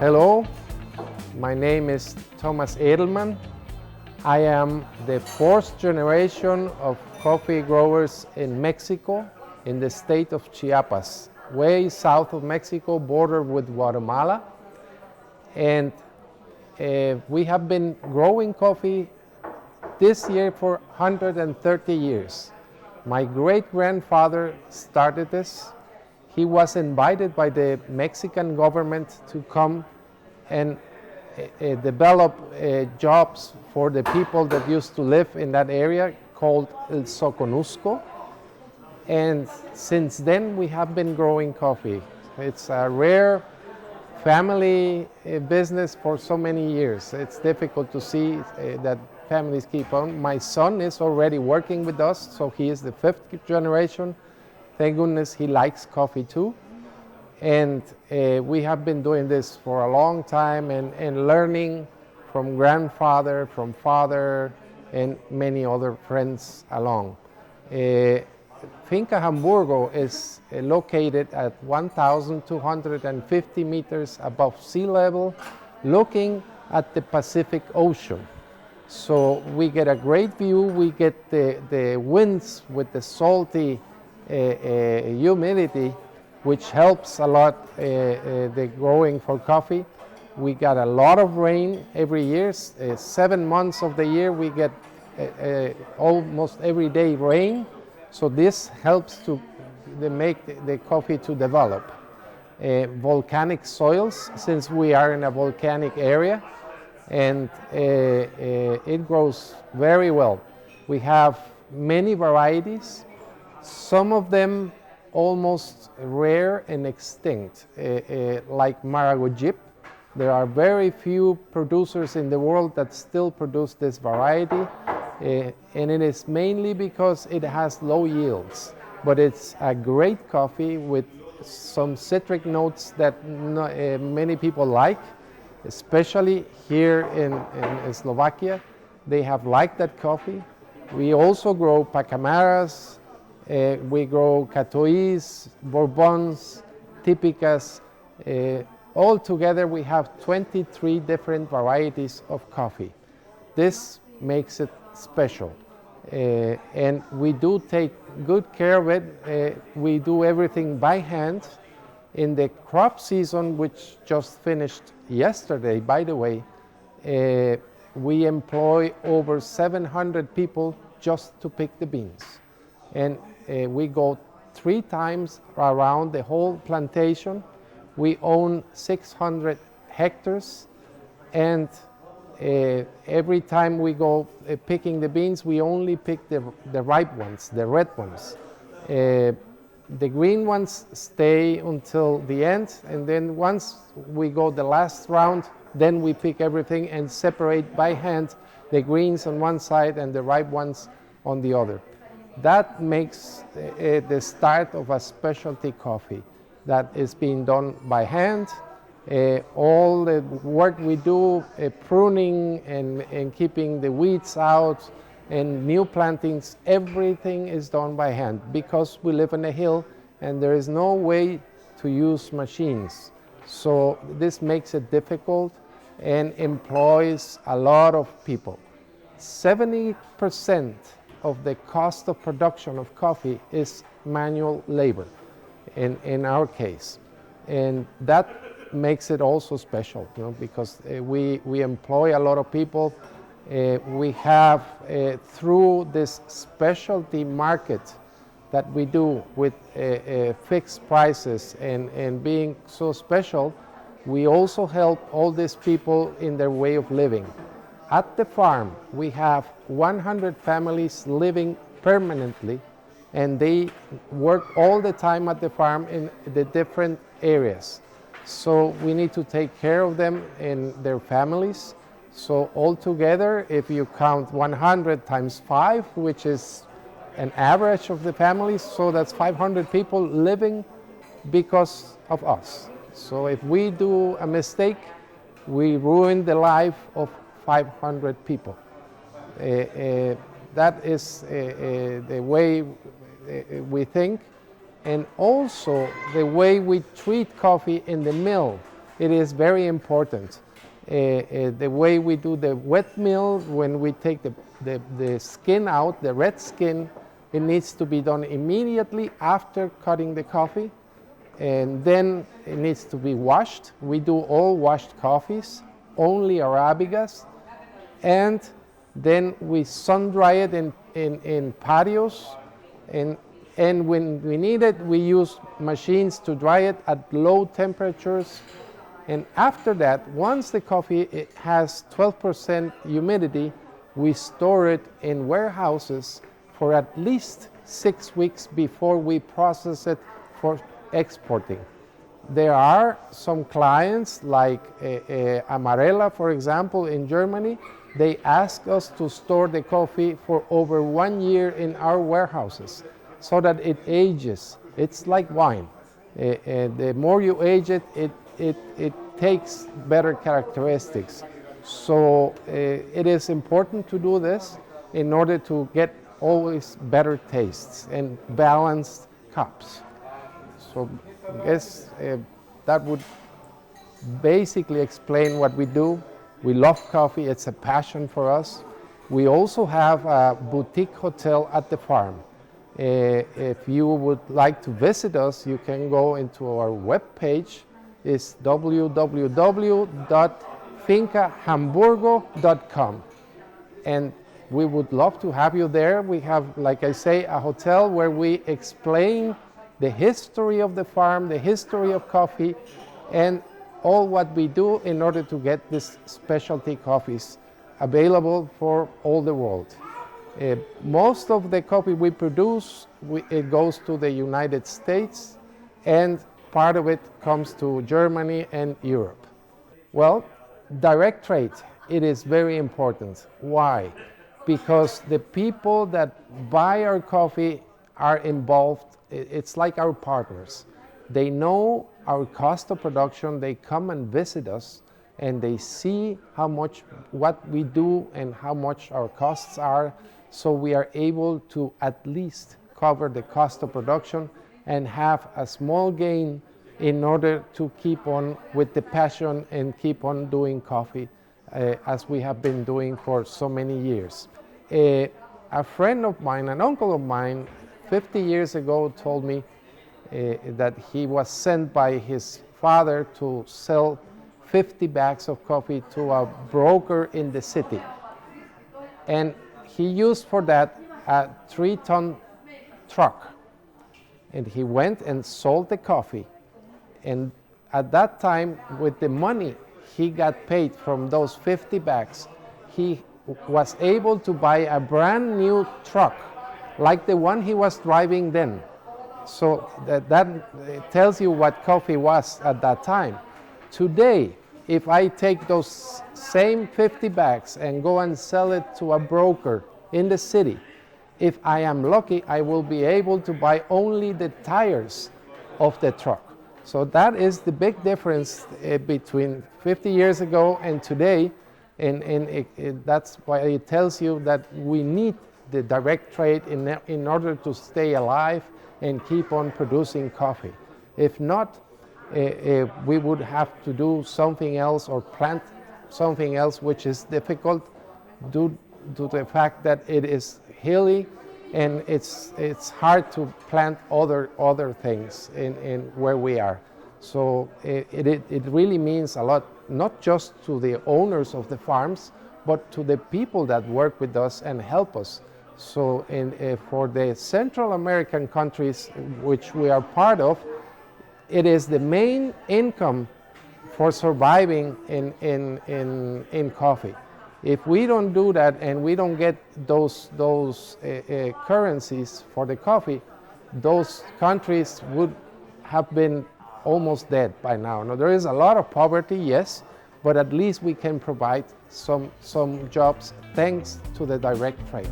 Hello, my name is Tomas Edelmann. I am the fourth generation of coffee growers in Mexico, in the state of Chiapas, way south of Mexico, bordered with Guatemala. And we have been growing coffee this year for 130 years. My great-grandfather started this. He was invited by the Mexican government to come and develop jobs for the people that used to live in that area called El Soconusco. And since then we have been growing coffee. It's a rare family business for so many years. It's difficult to see that families keep on. My son is already working with us, so he is the fifth generation. Thank goodness he likes coffee too. And we have been doing this for a long time and learning from grandfather, from father, and many other friends along. Finca Hamburgo is located at 1,250 meters above sea level, looking at the Pacific Ocean. So we get a great view. We get the winds with the salty humidity, which helps a lot the growing for coffee. We got a lot of rain every year. 7 months of the year we get almost every day rain. So this helps to make the coffee to develop. Volcanic soils, since we are in a volcanic area, and it grows very well. We have many varieties, some of them almost rare and extinct, like Maragujip. There are very few producers in the world that still produce this variety, and it is mainly because it has low yields. But it's a great coffee with some citric notes that many people like, especially here in Slovakia. They have liked that coffee. We also grow Pacamaras, we grow Catois, Bourbons, Típicas. All together we have 23 different varieties of coffee. This makes it special. And we do take good care of it. We do everything by hand. In the crop season, which just finished yesterday, by the way, we employ over 700 people just to pick the beans. And we go 3 times around the whole plantation. We own 600 hectares, and every time we go picking the beans, we only pick the ripe ones, the red ones. The green ones stay until the end, and then once we go the last round, then we pick everything and separate by hand the greens on one side and the ripe ones on the other. That makes the start of a specialty coffee that is being done by hand. All the work we do, pruning and keeping the weeds out and new plantings, everything is done by hand because we live on a hill and there is no way to use machines. So this makes it difficult and employs a lot of people. 70% of the cost of production of coffee is manual labor in our case. And that makes it also special, because we employ a lot of people. We have, through this specialty market that we do with fixed prices and being so special, we also help all these people in their way of living. At the farm, we have 100 families living permanently, and they work all the time at the farm in the different areas. So we need to take care of them and their families. So altogether, if you count 100 times 5, which is an average of the families, so that's 500 people living because of us. So if we do a mistake, we ruin the life of 500 people. That is the way we think, and also the way we treat coffee in the mill it is very important. The way we do the wet mill, when we take the skin out, the red skin, it needs to be done immediately after cutting the coffee. And then it needs to be washed. We do all washed coffees, only Arabicas. And then we sun dry it in patios. And when we need it, we use machines to dry it at low temperatures. And after that, once the coffee has 12% humidity, we store it in warehouses for at least 6 weeks before we process it for exporting. There are some clients like Amarella, for example, in Germany. They ask us to store the coffee for over 1 year in our warehouses so that it ages. It's like wine. The more you age it, it takes better characteristics. So it is important to do this in order to get always better tastes and balanced cups. So I guess that would basically explain what we do. We love coffee, it's a passion for us. We also have a boutique hotel at the farm. If you would like to visit us, you can go into our webpage. It's www.fincahamburgo.com. And we would love to have you there. We have, like I say, a hotel where we explain the history of the farm, the history of coffee, and all what we do in order to get these specialty coffees available for all the world. Most of the coffee we produce, it goes to the United States, and part of it comes to Germany and Europe. Well, direct trade, it is very important. Why? Because the people that buy our coffee are involved. It's like our partners. They know our cost of production. They come and visit us, and they see how much what we do and how much our costs are. So we are able to at least cover the cost of production and have a small gain in order to keep on with the passion and keep on doing coffee as we have been doing for so many years. A friend of mine, an uncle of mine, 50 years ago told me that he was sent by his father to sell 50 bags of coffee to a broker in the city. And he used for that a 3-ton truck. And he went and sold the coffee. And at that time, with the money he got paid from those 50 bags, he was able to buy a brand new truck like the one he was driving then. So that tells you what coffee was at that time. Today, if I take those same 50 bags and go and sell it to a broker in the city, if I am lucky, I will be able to buy only the tires of the truck. So that is the big difference between 50 years ago and today, and that's why it tells you that we need the direct trade in order to stay alive and keep on producing coffee. If not, we would have to do something else or plant something else, which is difficult due to the fact that it is hilly and it's hard to plant other things in where we are. So it really means a lot, not just to the owners of the farms, but to the people that work with us and help us. So for the Central American countries, which we are part of, it is the main income for surviving in coffee. If we don't do that and we don't get those currencies for the coffee, those countries would have been almost dead by now. Now there is a lot of poverty, yes, but at least we can provide some jobs thanks to the direct trade.